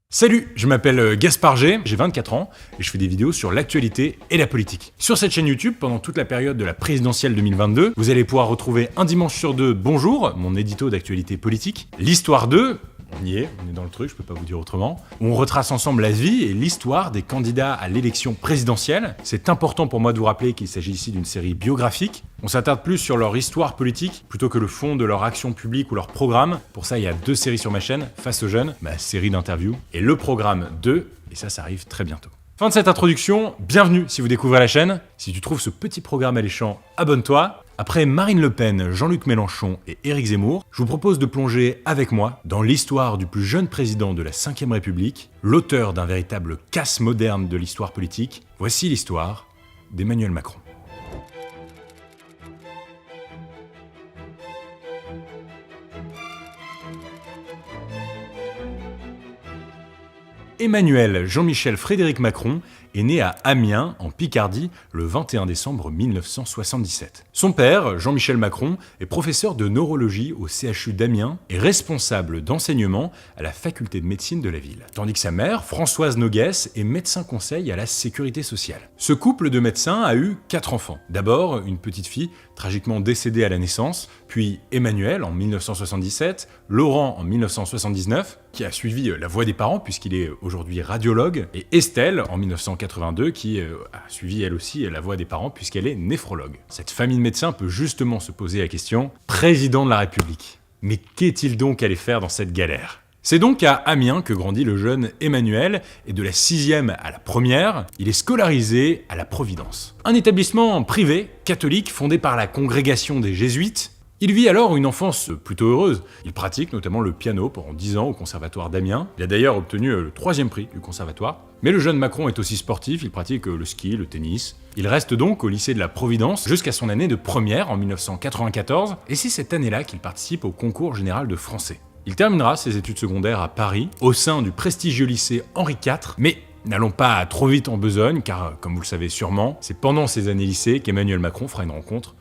Salut, je m'appelle Gaspard G, j'ai 24 ans et je fais des vidéos sur l'actualité et la politique. Sur cette chaîne YouTube, pendant toute la période de la présidentielle 2022, vous allez pouvoir retrouver un dimanche sur deux Bonjour, mon édito d'actualité politique, l'Histoire 2, on est dans le truc, je peux pas vous dire autrement, où on retrace ensemble la vie et l'histoire des candidats à l'élection présidentielle. C'est important pour moi de vous rappeler qu'il s'agit ici d'une série biographique. On s'attarde plus sur leur histoire politique plutôt que le fond de leur action publique ou leur programme. Pour ça, il y a 2 séries sur ma chaîne, Face aux jeunes, ma série d'interviews, et le programme 2, et ça arrive très bientôt. Fin de cette introduction, bienvenue si vous découvrez la chaîne. Si tu trouves ce petit programme alléchant, abonne-toi. Après Marine Le Pen, Jean-Luc Mélenchon et Éric Zemmour, je vous propose de plonger avec moi dans l'histoire du plus jeune président de la Ve République, l'auteur d'un véritable casse moderne de l'histoire politique. Voici l'histoire d'Emmanuel Macron. Emmanuel Jean-Michel Frédéric Macron est né à Amiens, en Picardie, le 21 décembre 1977. Son père, Jean-Michel Macron, est professeur de neurologie au CHU d'Amiens et responsable d'enseignement à la faculté de médecine de la ville. Tandis que sa mère, Françoise Noguès, est médecin conseil à la sécurité sociale. Ce couple de médecins a eu 4 enfants. D'abord, une petite fille, tragiquement décédée à la naissance, puis Emmanuel en 1977, Laurent en 1979, qui a suivi la voie des parents puisqu'il est aujourd'hui radiologue, et Estelle en 1982 qui a suivi elle aussi la voie des parents puisqu'elle est néphrologue. Cette famille de médecins peut justement se poser la question « Président de la République, mais qu'est-il donc allé faire dans cette galère ?» C'est donc à Amiens que grandit le jeune Emmanuel, et de la 6e à la 1re, il est scolarisé à la Providence. Un établissement privé, catholique, fondé par la congrégation des Jésuites. Il vit alors une enfance plutôt heureuse. Il pratique notamment le piano pendant 10 ans au conservatoire d'Amiens. Il a d'ailleurs obtenu le 3e prix du conservatoire. Mais le jeune Macron est aussi sportif, il pratique le ski, le tennis. Il reste donc au lycée de la Providence jusqu'à son année de 1re en 1994, et c'est cette année-là qu'il participe au concours général de français. Il terminera ses études secondaires à Paris, au sein du prestigieux lycée Henri IV, mais n'allons pas trop vite en besogne, car comme vous le savez sûrement, c'est pendant ces années lycée qu'Emmanuel Macron fera une rencontre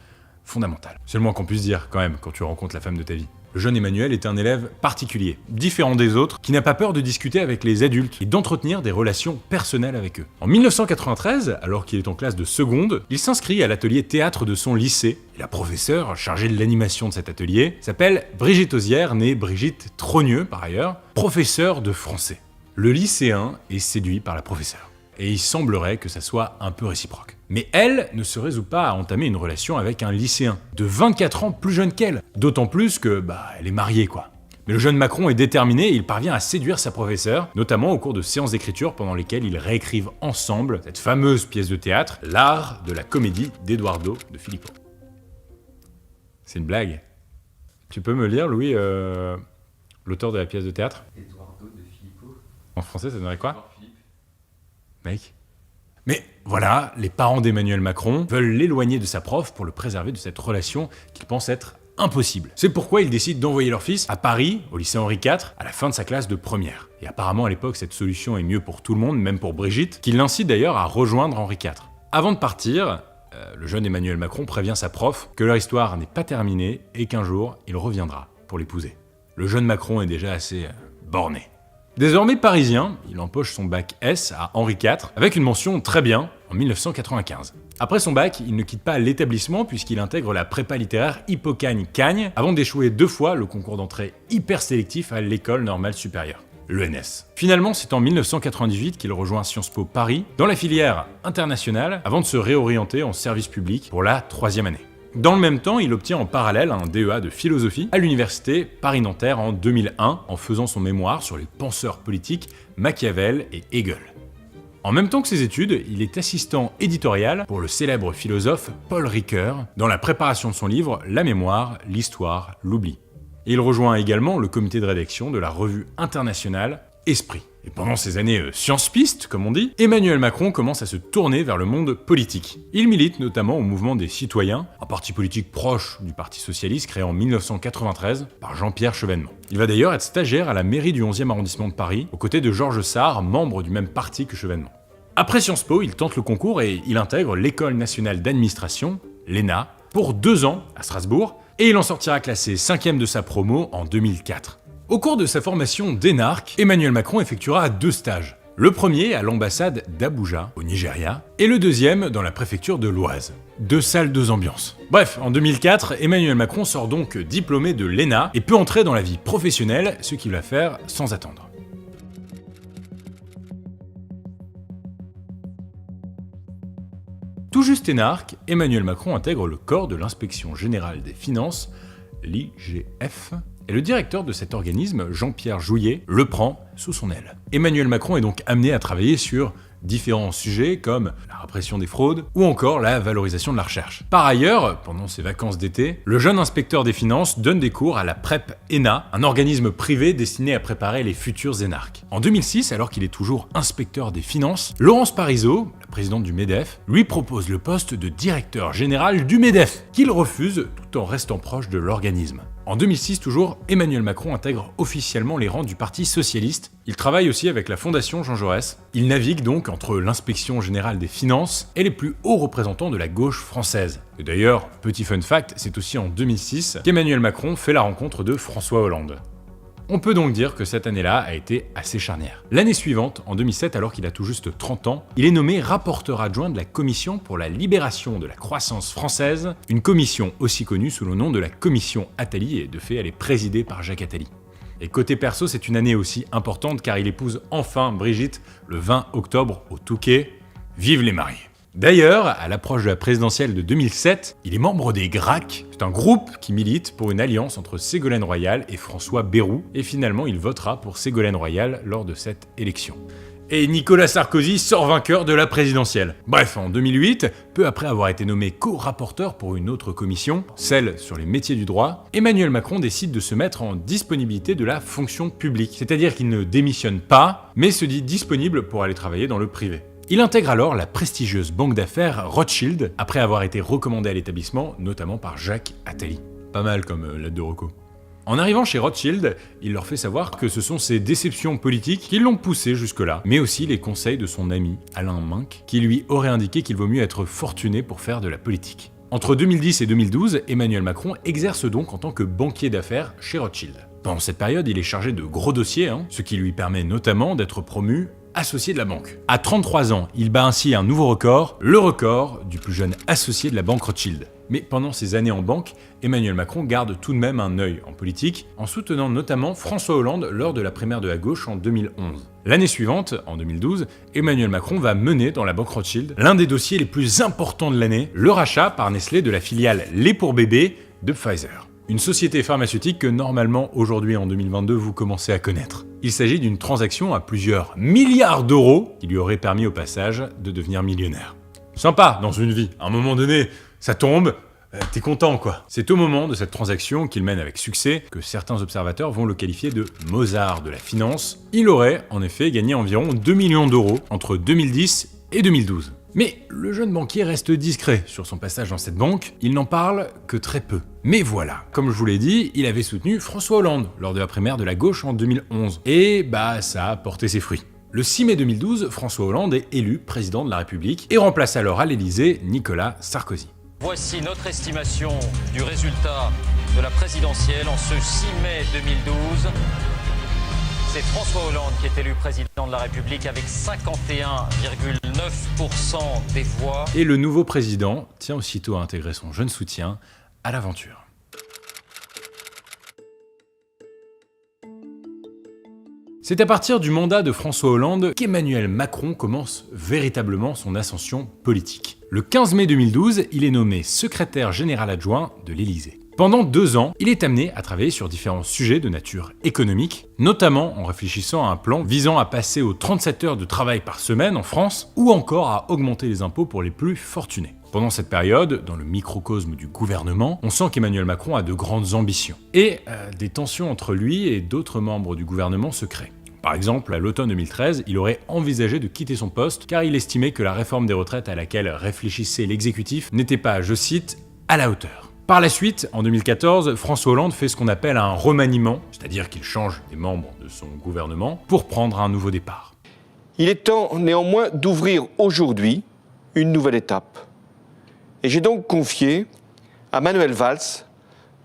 fondamentale. C'est le moins qu'on puisse dire quand même quand tu rencontres la femme de ta vie. Le jeune Emmanuel est un élève particulier, différent des autres, qui n'a pas peur de discuter avec les adultes et d'entretenir des relations personnelles avec eux. En 1993, alors qu'il est en classe de seconde, il s'inscrit à l'atelier théâtre de son lycée. Et la professeure chargée de l'animation de cet atelier s'appelle Brigitte Ozière, née Brigitte Trogneux par ailleurs, professeure de français. Le lycéen est séduit par la professeure. Et il semblerait que ça soit un peu réciproque. Mais elle ne se résout pas à entamer une relation avec un lycéen, de 24 ans plus jeune qu'elle. D'autant plus que, elle est mariée quoi. Mais le jeune Macron est déterminé et il parvient à séduire sa professeure, notamment au cours de séances d'écriture pendant lesquelles ils réécrivent ensemble cette fameuse pièce de théâtre, L'art de la comédie d'Eduardo de Filippo. C'est une blague. Tu peux me lire, Louis, l'auteur de la pièce de théâtre ? Edoardo de Filippo. En français, ça donnerait quoi ? Philippe. Mec. Mais voilà, les parents d'Emmanuel Macron veulent l'éloigner de sa prof pour le préserver de cette relation qu'ils pensent être impossible. C'est pourquoi ils décident d'envoyer leur fils à Paris, au lycée Henri IV, à la fin de sa classe de 1re. Et apparemment à l'époque, cette solution est mieux pour tout le monde, même pour Brigitte, qui l'incite d'ailleurs à rejoindre Henri IV. Avant de partir, le jeune Emmanuel Macron prévient sa prof que leur histoire n'est pas terminée et qu'un jour, il reviendra pour l'épouser. Le jeune Macron est déjà assez borné. Désormais parisien, il empoche son bac S à Henri IV avec une mention très bien en 1995. Après son bac, il ne quitte pas l'établissement puisqu'il intègre la prépa littéraire Hippocagne-Cagnes avant d'échouer 2 fois le concours d'entrée hyper sélectif à l'école normale supérieure, l'ENS. Finalement, c'est en 1998 qu'il rejoint Sciences Po Paris dans la filière internationale avant de se réorienter en service public pour la 3e année. Dans le même temps, il obtient en parallèle un DEA de philosophie à l'université Paris-Nanterre en 2001 en faisant son mémoire sur les penseurs politiques Machiavel et Hegel. En même temps que ses études, il est assistant éditorial pour le célèbre philosophe Paul Ricoeur dans la préparation de son livre La mémoire, l'histoire, l'oubli. Et il rejoint également le comité de rédaction de la revue internationale Esprit. Et pendant ces années science-piste, comme on dit, Emmanuel Macron commence à se tourner vers le monde politique. Il milite notamment au mouvement des Citoyens, un parti politique proche du Parti Socialiste créé en 1993 par Jean-Pierre Chevènement. Il va d'ailleurs être stagiaire à la mairie du 11e arrondissement de Paris, aux côtés de Georges Sarr, membre du même parti que Chevènement. Après Sciences Po, il tente le concours et il intègre l'École nationale d'administration, l'ENA, pour 2 ans à Strasbourg, et il en sortira classé 5e de sa promo en 2004. Au cours de sa formation d'énarque, Emmanuel Macron effectuera 2 stages. Le premier à l'ambassade d'Abuja, au Nigeria, et le deuxième dans la préfecture de l'Oise. 2 salles, 2 ambiances. Bref, en 2004, Emmanuel Macron sort donc diplômé de l'ENA et peut entrer dans la vie professionnelle, ce qu'il va faire sans attendre. Tout juste énarque, Emmanuel Macron intègre le corps de l'Inspection Générale des Finances, l'IGF, et le directeur de cet organisme, Jean-Pierre Jouyet, le prend sous son aile. Emmanuel Macron est donc amené à travailler sur différents sujets comme la répression des fraudes ou encore la valorisation de la recherche. Par ailleurs, pendant ses vacances d'été, le jeune inspecteur des finances donne des cours à la PrEP ENA, un organisme privé destiné à préparer les futurs énarques. En 2006, alors qu'il est toujours inspecteur des finances, Laurence Parisot, la présidente du MEDEF, lui propose le poste de directeur général du MEDEF, qu'il refuse tout en restant proche de l'organisme. En 2006 toujours, Emmanuel Macron intègre officiellement les rangs du Parti socialiste. Il travaille aussi avec la Fondation Jean Jaurès. Il navigue donc entre l'inspection générale des finances et les plus hauts représentants de la gauche française. Et d'ailleurs, petit fun fact, c'est aussi en 2006 qu'Emmanuel Macron fait la rencontre de François Hollande. On peut donc dire que cette année-là a été assez charnière. L'année suivante, en 2007, alors qu'il a tout juste 30 ans, il est nommé rapporteur adjoint de la Commission pour la libération de la croissance française, une commission aussi connue sous le nom de la Commission Attali, et de fait elle est présidée par Jacques Attali. Et côté perso, c'est une année aussi importante car il épouse enfin Brigitte le 20 octobre au Touquet. Vive les mariés! D'ailleurs, à l'approche de la présidentielle de 2007, il est membre des GRAC. C'est un groupe qui milite pour une alliance entre Ségolène Royal et François Bayrou, et finalement il votera pour Ségolène Royal lors de cette élection. Et Nicolas Sarkozy sort vainqueur de la présidentielle. Bref, en 2008, peu après avoir été nommé co-rapporteur pour une autre commission, celle sur les métiers du droit, Emmanuel Macron décide de se mettre en disponibilité de la fonction publique, c'est-à-dire qu'il ne démissionne pas, mais se dit disponible pour aller travailler dans le privé. Il intègre alors la prestigieuse banque d'affaires Rothschild, après avoir été recommandé à l'établissement, notamment par Jacques Attali. Pas mal comme lettre de reco. En arrivant chez Rothschild, il leur fait savoir que ce sont ses déceptions politiques qui l'ont poussé jusque-là, mais aussi les conseils de son ami Alain Minck, qui lui aurait indiqué qu'il vaut mieux être fortuné pour faire de la politique. Entre 2010 et 2012, Emmanuel Macron exerce donc en tant que banquier d'affaires chez Rothschild. Pendant cette période, il est chargé de gros dossiers, ce qui lui permet notamment d'être promu associé de la banque. À 33 ans, il bat ainsi un nouveau record, le record du plus jeune associé de la banque Rothschild. Mais pendant ces années en banque, Emmanuel Macron garde tout de même un œil en politique, en soutenant notamment François Hollande lors de la primaire de la gauche en 2011. L'année suivante, en 2012, Emmanuel Macron va mener dans la banque Rothschild l'un des dossiers les plus importants de l'année, le rachat par Nestlé de la filiale lait pour bébé de Pfizer. Une société pharmaceutique que normalement aujourd'hui en 2022 vous commencez à connaître. Il s'agit d'une transaction à plusieurs milliards d'euros qui lui aurait permis au passage de devenir millionnaire. Sympa dans une vie, à un moment donné, ça tombe, t'es content quoi. C'est au moment de cette transaction qu'il mène avec succès que certains observateurs vont le qualifier de Mozart de la finance. Il aurait en effet gagné environ 2 millions d'euros entre 2010 et 2012. Mais le jeune banquier reste discret sur son passage dans cette banque, il n'en parle que très peu. Mais voilà, comme je vous l'ai dit, il avait soutenu François Hollande lors de la primaire de la gauche en 2011. Et ça a porté ses fruits. Le 6 mai 2012, François Hollande est élu président de la République et remplace alors à l'Élysée Nicolas Sarkozy. Voici notre estimation du résultat de la présidentielle en ce 6 mai 2012. C'est François Hollande qui est élu président de la République avec 51,9% des voix. Et le nouveau président tient aussitôt à intégrer son jeune soutien à l'aventure. C'est à partir du mandat de François Hollande qu'Emmanuel Macron commence véritablement son ascension politique. Le 15 mai 2012, il est nommé secrétaire général adjoint de l'Élysée. Pendant 2 ans, il est amené à travailler sur différents sujets de nature économique, notamment en réfléchissant à un plan visant à passer aux 37 heures de travail par semaine en France, ou encore à augmenter les impôts pour les plus fortunés. Pendant cette période, dans le microcosme du gouvernement, on sent qu'Emmanuel Macron a de grandes ambitions. Et des tensions entre lui et d'autres membres du gouvernement se créent. Par exemple, à l'automne 2013, il aurait envisagé de quitter son poste car il estimait que la réforme des retraites à laquelle réfléchissait l'exécutif n'était pas, je cite, à la hauteur. Par la suite, en 2014, François Hollande fait ce qu'on appelle un remaniement, c'est-à-dire qu'il change des membres de son gouvernement pour prendre un nouveau départ. Il est temps néanmoins d'ouvrir aujourd'hui une nouvelle étape. Et j'ai donc confié à Manuel Valls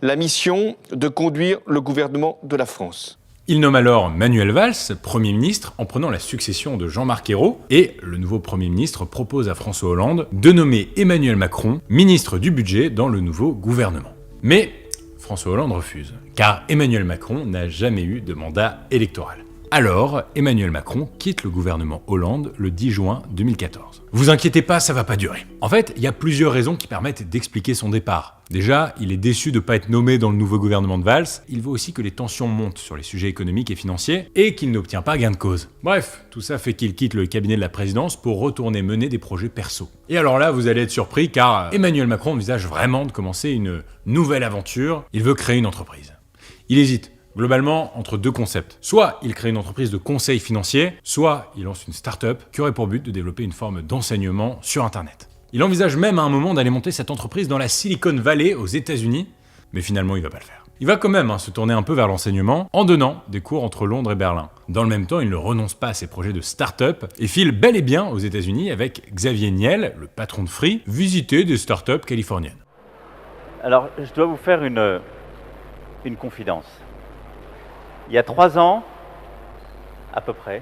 la mission de conduire le gouvernement de la France. Il nomme alors Manuel Valls Premier ministre en prenant la succession de Jean-Marc Ayrault, et le nouveau Premier ministre propose à François Hollande de nommer Emmanuel Macron ministre du budget dans le nouveau gouvernement. Mais François Hollande refuse, car Emmanuel Macron n'a jamais eu de mandat électoral. Alors, Emmanuel Macron quitte le gouvernement Hollande le 10 juin 2014. Vous inquiétez pas, ça va pas durer. En fait, il y a plusieurs raisons qui permettent d'expliquer son départ. Déjà, il est déçu de ne pas être nommé dans le nouveau gouvernement de Valls. Il veut aussi que les tensions montent sur les sujets économiques et financiers et qu'il n'obtient pas gain de cause. Bref, tout ça fait qu'il quitte le cabinet de la présidence pour retourner mener des projets perso. Et alors là, vous allez être surpris car Emmanuel Macron envisage vraiment de commencer une nouvelle aventure. Il veut créer une entreprise. Il hésite globalement entre deux concepts. Soit il crée une entreprise de conseil financier, soit il lance une start-up qui aurait pour but de développer une forme d'enseignement sur Internet. Il envisage même à un moment d'aller monter cette entreprise dans la Silicon Valley aux États-Unis, mais finalement il va pas le faire. Il va quand même se tourner un peu vers l'enseignement en donnant des cours entre Londres et Berlin. Dans le même temps, il ne renonce pas à ses projets de start-up et file bel et bien aux États-Unis avec Xavier Niel, le patron de Free, visiter des start-up californiennes. Alors, je dois vous faire une confidence. Il y a 3 ans, à peu près,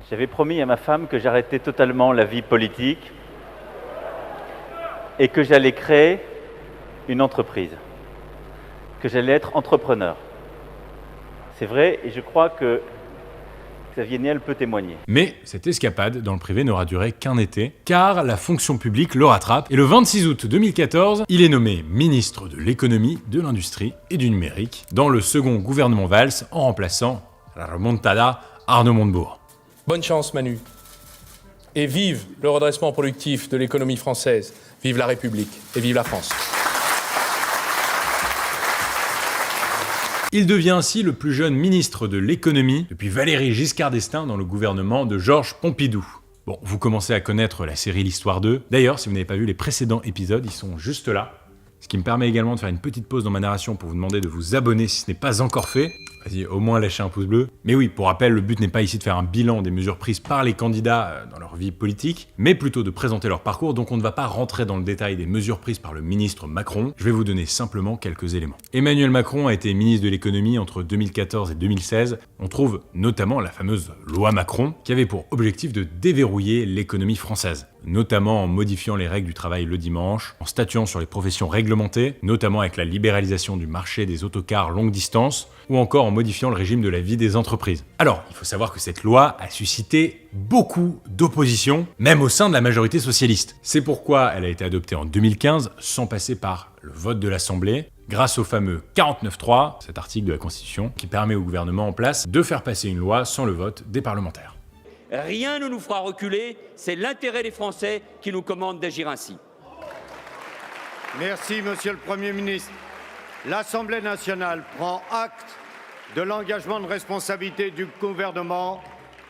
j'avais promis à ma femme que j'arrêtais totalement la vie politique et que j'allais créer une entreprise, que j'allais être entrepreneur. C'est vrai, et je crois que Xavier Niel peut témoigner. Mais cette escapade dans le privé n'aura duré qu'un été, car la fonction publique le rattrape, et le 26 août 2014, il est nommé ministre de l'économie, de l'industrie et du numérique dans le second gouvernement Valls, en remplaçant la remontada Arnaud Montebourg. Bonne chance Manu. Et vive le redressement productif de l'économie française, vive la République et vive la France. Il devient ainsi le plus jeune ministre de l'économie depuis Valéry Giscard d'Estaing dans le gouvernement de Georges Pompidou. Bon, vous commencez à connaître la série L'Histoire 2. D'ailleurs, si vous n'avez pas vu les précédents épisodes, ils sont juste là. Ce qui me permet également de faire une petite pause dans ma narration pour vous demander de vous abonner si ce n'est pas encore fait. Vas-y, au moins lâchez un pouce bleu. Mais oui, pour rappel, le but n'est pas ici de faire un bilan des mesures prises par les candidats dans leur vie politique, mais plutôt de présenter leur parcours, donc on ne va pas rentrer dans le détail des mesures prises par le ministre Macron, je vais vous donner simplement quelques éléments. Emmanuel Macron a été ministre de l'économie entre 2014 et 2016. On trouve notamment la fameuse loi Macron, qui avait pour objectif de déverrouiller l'économie française, notamment en modifiant les règles du travail le dimanche, en statuant sur les professions réglementées, notamment avec la libéralisation du marché des autocars longue distance, ou encore en modifiant le régime de la vie des entreprises. Alors, il faut savoir que cette loi a suscité beaucoup d'opposition, même au sein de la majorité socialiste. C'est pourquoi elle a été adoptée en 2015, sans passer par le vote de l'Assemblée, grâce au fameux 49.3, cet article de la Constitution, qui permet au gouvernement en place de faire passer une loi sans le vote des parlementaires. Rien ne nous fera reculer, c'est l'intérêt des Français qui nous commande d'agir ainsi. Merci, Monsieur le Premier ministre. L'Assemblée nationale prend acte de l'engagement de responsabilité du gouvernement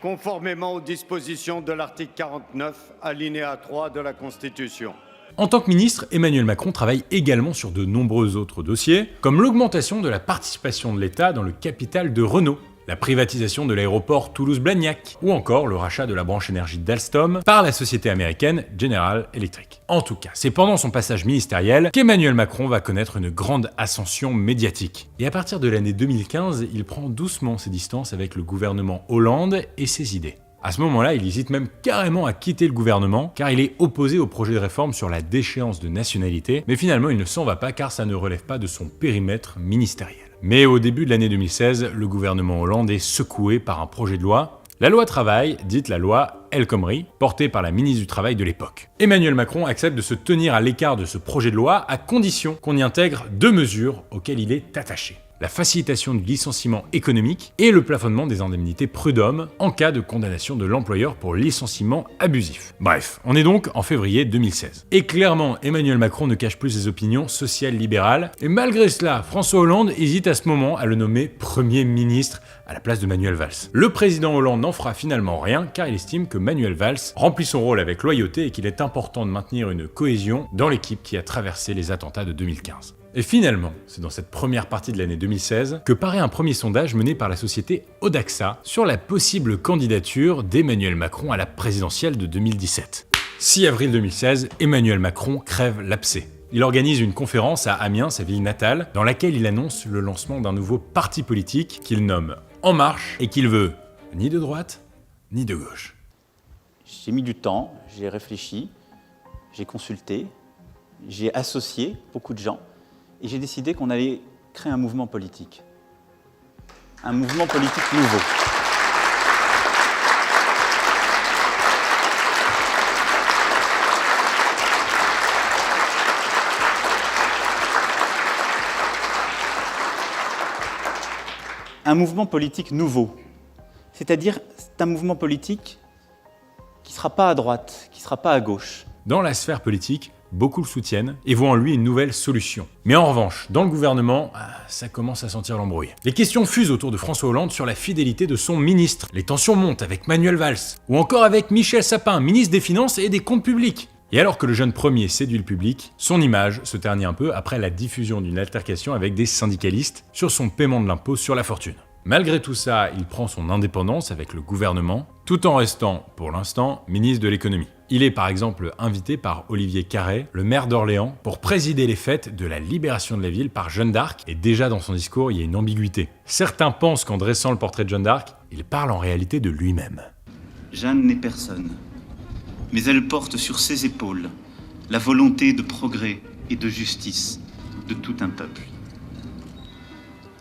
conformément aux dispositions de l'article 49, alinéa 3 de la Constitution. En tant que ministre, Emmanuel Macron travaille également sur de nombreux autres dossiers, comme l'augmentation de la participation de l'État dans le capital de Renault, la privatisation de l'aéroport Toulouse-Blagnac, ou encore le rachat de la branche énergie d'Alstom par la société américaine General Electric. En tout cas, c'est pendant son passage ministériel qu'Emmanuel Macron va connaître une grande ascension médiatique. Et à partir de l'année 2015, il prend doucement ses distances avec le gouvernement Hollande et ses idées. À ce moment-là, il hésite même carrément à quitter le gouvernement, car il est opposé au projet de réforme sur la déchéance de nationalité, mais finalement il ne s'en va pas car ça ne relève pas de son périmètre ministériel. Mais au début de l'année 2016, le gouvernement Hollande est secoué par un projet de loi, la loi travail, dite la loi El Khomri, portée par la ministre du Travail de l'époque. Emmanuel Macron accepte de se tenir à l'écart de ce projet de loi à condition qu'on y intègre 2 mesures auxquelles il est attaché. La facilitation du licenciement économique et le plafonnement des indemnités prud'hommes en cas de condamnation de l'employeur pour licenciement abusif. Bref, on est donc en février 2016. Et clairement, Emmanuel Macron ne cache plus ses opinions sociales libérales, et malgré cela, François Hollande hésite à ce moment à le nommer Premier ministre à la place de Manuel Valls. Le président Hollande n'en fera finalement rien car il estime que Manuel Valls remplit son rôle avec loyauté et qu'il est important de maintenir une cohésion dans l'équipe qui a traversé les attentats de 2015. Et finalement, c'est dans cette première partie de l'année 2016 que paraît un premier sondage mené par la société Odaxa sur la possible candidature d'Emmanuel Macron à la présidentielle de 2017. 6 avril 2016, Emmanuel Macron crève l'abcès. Il organise une conférence à Amiens, sa ville natale, dans laquelle il annonce le lancement d'un nouveau parti politique qu'il nomme En Marche et qu'il veut ni de droite, ni de gauche. J'ai mis du temps, j'ai réfléchi, j'ai consulté, j'ai associé beaucoup de gens et j'ai décidé qu'on allait créer un mouvement politique. Un mouvement politique nouveau. Un mouvement politique nouveau. C'est-à-dire, c'est un mouvement politique qui ne sera pas à droite, qui ne sera pas à gauche. Dans la sphère politique, beaucoup le soutiennent et voient en lui une nouvelle solution. Mais en revanche, dans le gouvernement, ça commence à sentir l'embrouille. Les questions fusent autour de François Hollande sur la fidélité de son ministre. Les tensions montent avec Manuel Valls, ou encore avec Michel Sapin, ministre des Finances et des Comptes publics. Et alors que le jeune premier séduit le public, son image se ternit un peu après la diffusion d'une altercation avec des syndicalistes sur son paiement de l'impôt sur la fortune. Malgré tout ça, il prend son indépendance avec le gouvernement, tout en restant, pour l'instant, ministre de l'économie. Il est par exemple invité par Olivier Carré, le maire d'Orléans, pour présider les fêtes de la libération de la ville par Jeanne d'Arc, et déjà dans son discours, il y a une ambiguïté. Certains pensent qu'en dressant le portrait de Jeanne d'Arc, il parle en réalité de lui-même. Jeanne n'est personne, mais elle porte sur ses épaules la volonté de progrès et de justice de tout un peuple.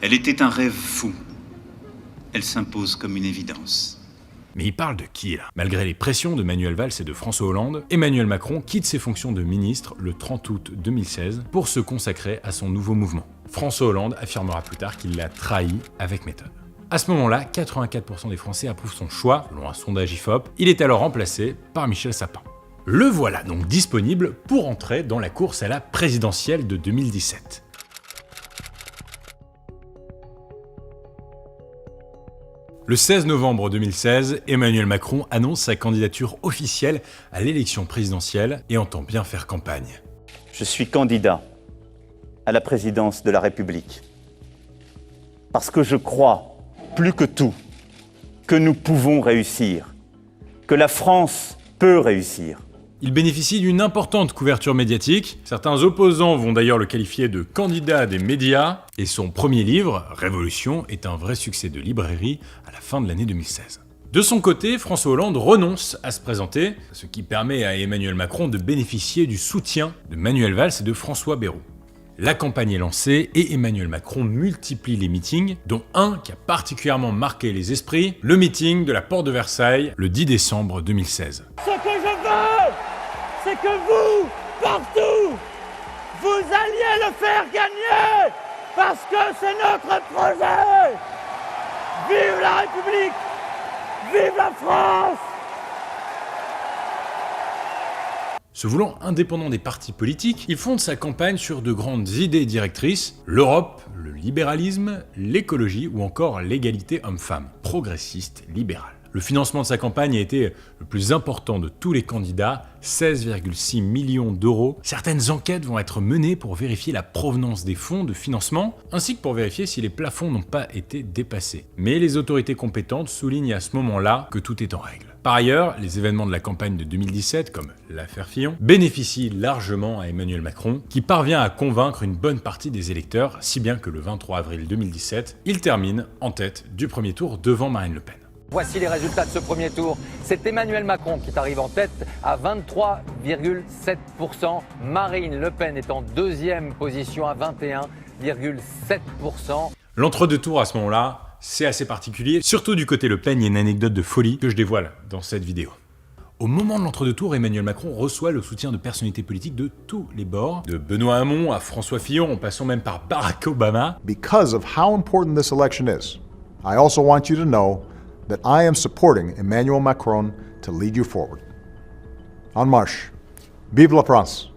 Elle était un rêve fou. Elle s'impose comme une évidence. Mais il parle de qui là? Malgré les pressions de Manuel Valls et de François Hollande, Emmanuel Macron quitte ses fonctions de ministre le 30 août 2016 pour se consacrer à son nouveau mouvement. François Hollande affirmera plus tard qu'il l'a trahi avec méthode. À ce moment-là, 84% des Français approuvent son choix, selon un sondage IFOP. Il est alors remplacé par Michel Sapin. Le voilà donc disponible pour entrer dans la course à la présidentielle de 2017. Le 16 novembre 2016, Emmanuel Macron annonce sa candidature officielle à l'élection présidentielle et entend bien faire campagne. Je suis candidat à la présidence de la République parce que je crois, plus que tout, que nous pouvons réussir, que la France peut réussir. Il bénéficie d'une importante couverture médiatique. Certains opposants vont d'ailleurs le qualifier de candidat des médias. Et son premier livre, Révolution, est un vrai succès de librairie à la fin de l'année 2016. De son côté, François Hollande renonce à se présenter, ce qui permet à Emmanuel Macron de bénéficier du soutien de Manuel Valls et de François Bayrou. La campagne est lancée et Emmanuel Macron multiplie les meetings, dont un qui a particulièrement marqué les esprits, le meeting de la Porte de Versailles, le 10 décembre 2016. Ce que je veux, c'est que vous, partout, vous alliez le faire gagner, parce que c'est notre projet. Vive la République, vive la France. Se voulant indépendant des partis politiques, il fonde sa campagne sur de grandes idées directrices, l'Europe, le libéralisme, l'écologie ou encore l'égalité homme-femme, progressiste, libérale. Le financement de sa campagne a été le plus important de tous les candidats, 16,6 millions d'euros. Certaines enquêtes vont être menées pour vérifier la provenance des fonds de financement, ainsi que pour vérifier si les plafonds n'ont pas été dépassés. Mais les autorités compétentes soulignent à ce moment-là que tout est en règle. Par ailleurs, les événements de la campagne de 2017, comme l'affaire Fillon, bénéficient largement à Emmanuel Macron, qui parvient à convaincre une bonne partie des électeurs, si bien que le 23 avril 2017, il termine en tête du premier tour devant Marine Le Pen. Voici les résultats de ce premier tour. C'est Emmanuel Macron qui arrive en tête à 23,7%. Marine Le Pen est en deuxième position à 21,7%. L'entre-deux tours à ce moment-là, c'est assez particulier. Surtout du côté Le Pen, il y a une anecdote de folie que je dévoile dans cette vidéo. Au moment de l'entre-deux tours, Emmanuel Macron reçoit le soutien de personnalités politiques de tous les bords, de Benoît Hamon à François Fillon, en passant même par Barack Obama. Because of how important this election is, I also want you to know that I am supporting Emmanuel Macron to lead you forward. En marche. Vive la France!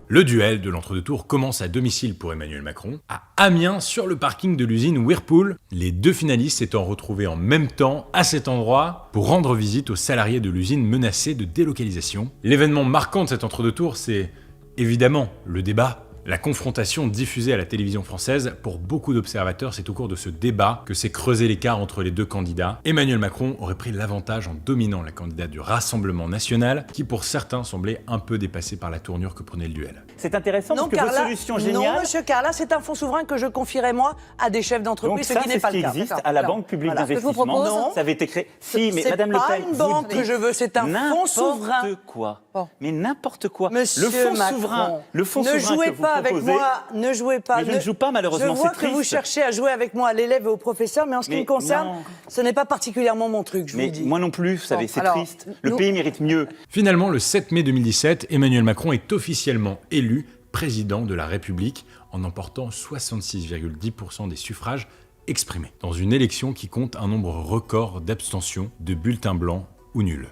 Le duel de l'entre-deux tours commence à domicile pour Emmanuel Macron, à Amiens, sur le parking de l'usine Whirlpool, les deux finalistes s'étant retrouvés en même temps à cet endroit pour rendre visite aux salariés de l'usine menacés de délocalisation. L'événement marquant de cet entre-deux tours, c'est évidemment le débat La confrontation diffusée à la télévision française, pour beaucoup d'observateurs, c'est au cours de ce débat que s'est creusé l'écart entre les deux candidats. Emmanuel Macron aurait pris l'avantage en dominant la candidate du Rassemblement national, qui pour certains semblait un peu dépassée par la tournure que prenait le duel. C'est intéressant non, parce que Carla, vos solutions géniales... Non, monsieur Carla, c'est un fonds souverain que je confierai moi à des chefs d'entreprise, ce qui n'est pas le cas. Donc ça, c'est ce qui existe à la Banque publique d'investissement. Non, ça avait été créé... Si, mais Madame Le Pen... C'est pas une banque que je veux, c'est un fonds souverain. N'importe quoi. Mais n'importe quoi. Monsieur le fonds Macron, souverain, ne jouez pas avec moi, ne jouez pas. Mais je ne joue pas, malheureusement, je vois que vous cherchez à jouer avec moi, à l'élève et au professeur, mais en ce qui me concerne, ce n'est pas particulièrement mon truc, je vous le dis. Moi non plus, vous savez, c'est triste. Le pays mérite mieux. Finalement, le 7 mai 2017, Emmanuel Macron est officiellement élu président de la République en emportant 66,10% des suffrages exprimés, dans une élection qui compte un nombre record d'abstentions, de bulletins blancs ou nuls.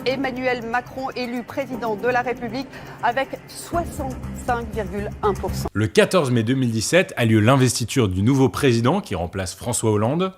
Emmanuel Macron élu président de la République avec 65,1%. Le 14 mai 2017 a lieu l'investiture du nouveau président qui remplace François Hollande.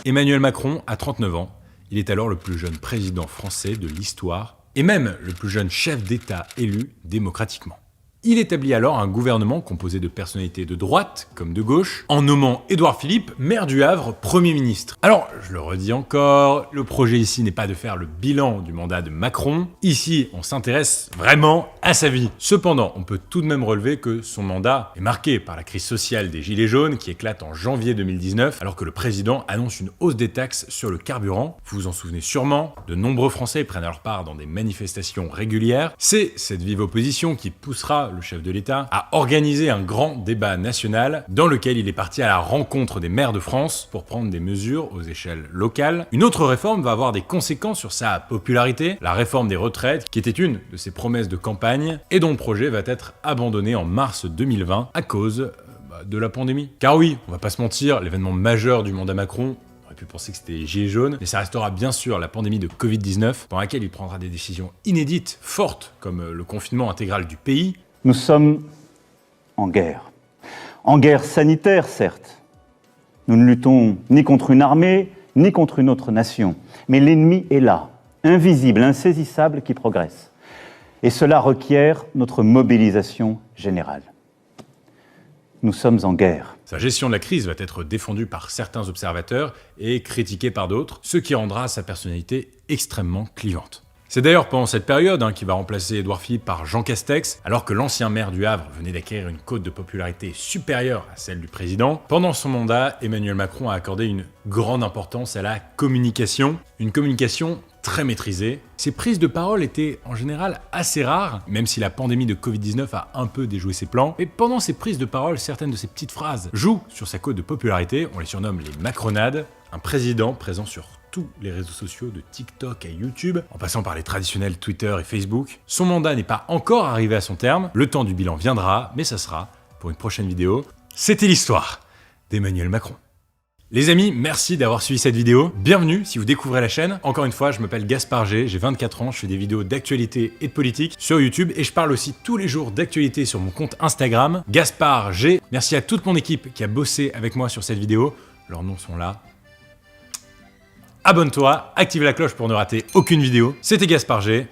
Emmanuel Macron a 39 ans. Il est alors le plus jeune président français de l'histoire et même le plus jeune chef d'État élu démocratiquement. Il établit alors un gouvernement composé de personnalités de droite comme de gauche, en nommant Édouard Philippe, maire du Havre, Premier ministre. Alors, je le redis encore, le projet ici n'est pas de faire le bilan du mandat de Macron. Ici, on s'intéresse vraiment à sa vie. Cependant, on peut tout de même relever que son mandat est marqué par la crise sociale des Gilets jaunes qui éclate en janvier 2019, alors que le président annonce une hausse des taxes sur le carburant. Vous vous en souvenez sûrement, de nombreux Français prennent alors part dans des manifestations régulières. C'est cette vive opposition qui poussera le chef de l'État, a organisé un grand débat national dans lequel il est parti à la rencontre des maires de France pour prendre des mesures aux échelles locales. Une autre réforme va avoir des conséquences sur sa popularité, la réforme des retraites, qui était une de ses promesses de campagne et dont le projet va être abandonné en mars 2020 à cause de la pandémie. Car oui, on va pas se mentir, l'événement majeur du mandat Macron, on aurait pu penser que c'était les Gilets jaunes, mais ça restera bien sûr la pandémie de Covid-19, pendant laquelle il prendra des décisions inédites, fortes, comme le confinement intégral du pays. Nous sommes en guerre. En guerre sanitaire, certes. Nous ne luttons ni contre une armée, ni contre une autre nation. Mais l'ennemi est là, invisible, insaisissable, qui progresse. Et cela requiert notre mobilisation générale. Nous sommes en guerre. Sa gestion de la crise va être défendue par certains observateurs et critiquée par d'autres, ce qui rendra sa personnalité extrêmement clivante. C'est d'ailleurs pendant cette période qu'il va remplacer Édouard Philippe par Jean Castex, alors que l'ancien maire du Havre venait d'acquérir une cote de popularité supérieure à celle du président. Pendant son mandat, Emmanuel Macron a accordé une grande importance à la communication, une communication très maîtrisée. Ses prises de parole étaient en général assez rares, même si la pandémie de Covid-19 a un peu déjoué ses plans. Mais pendant ces prises de parole, certaines de ces petites phrases jouent sur sa cote de popularité, on les surnomme les macronades. Un président présent sur tous les réseaux sociaux de TikTok à YouTube, en passant par les traditionnels Twitter et Facebook. Son mandat n'est pas encore arrivé à son terme, le temps du bilan viendra, mais ça sera pour une prochaine vidéo. C'était l'histoire d'Emmanuel Macron. Les amis, merci d'avoir suivi cette vidéo. Bienvenue si vous découvrez la chaîne. Encore une fois, je m'appelle Gaspard G, j'ai 24 ans, je fais des vidéos d'actualité et de politique sur YouTube et je parle aussi tous les jours d'actualité sur mon compte Instagram, Gaspard G. Merci à toute mon équipe qui a bossé avec moi sur cette vidéo. Leurs noms sont là. Abonne-toi, active la cloche pour ne rater aucune vidéo. C'était Gaspard G.